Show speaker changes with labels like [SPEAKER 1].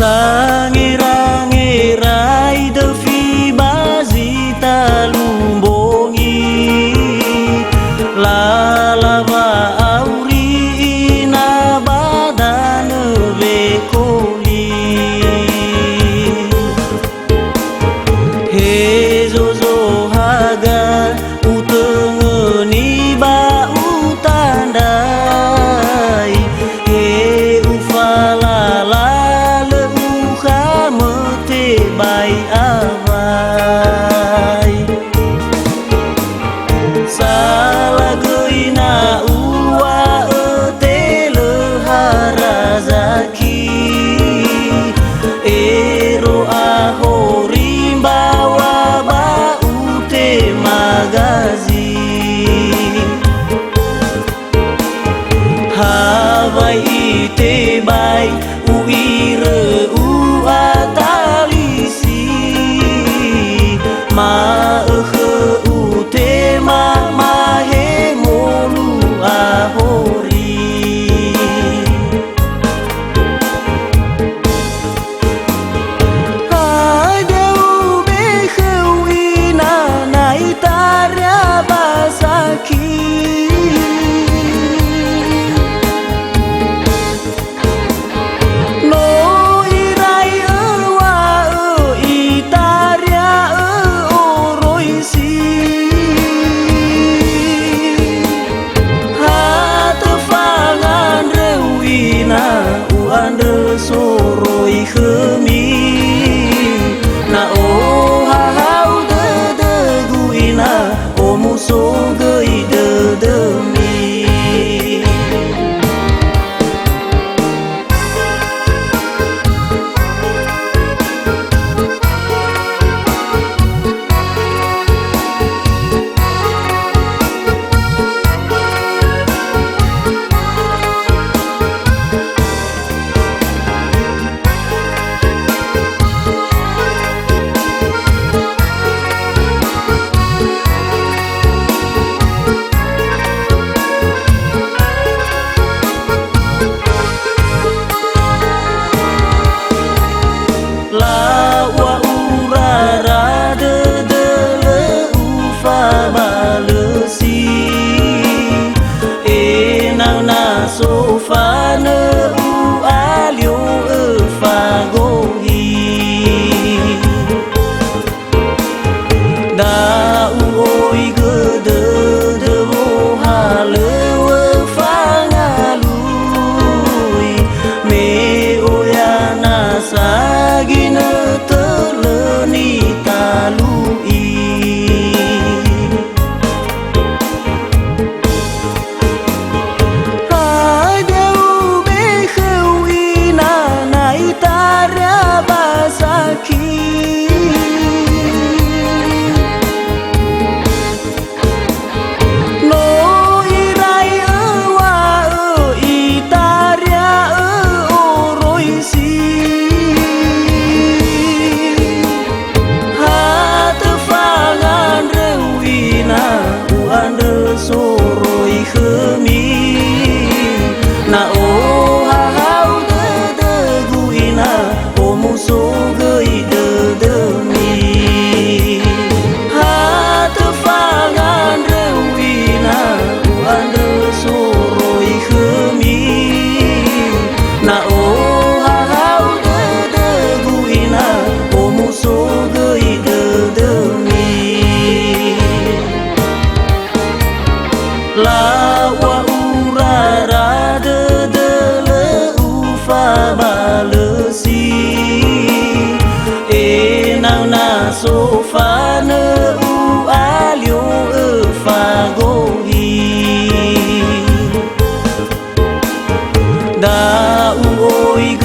[SPEAKER 1] Sangira-ngirai defi bazita lumbongi lalava auri ina badan bekoli hezozo haga utengeni ba utandai he ufalala bay avai salah goina ua tele harazaki ero ahori bawa bau te magazi havai ite bay uire ma khe ute ma he molu ahori hai deu be khewina nai tarya basaki soroi khemi na o ha hau de guina o muso gei de mi sofana u alio fagohi da u oi gede de hale fangalui me oyana sagina teleni talui soroi khemi na o ha hau de guina o muso gei de mi ha te fangan reuina u ande soroi khemi na o ha hau de guina o muso gei de mi la wa urara de le ufa balesi e na sofana u alio fagohi đã ôi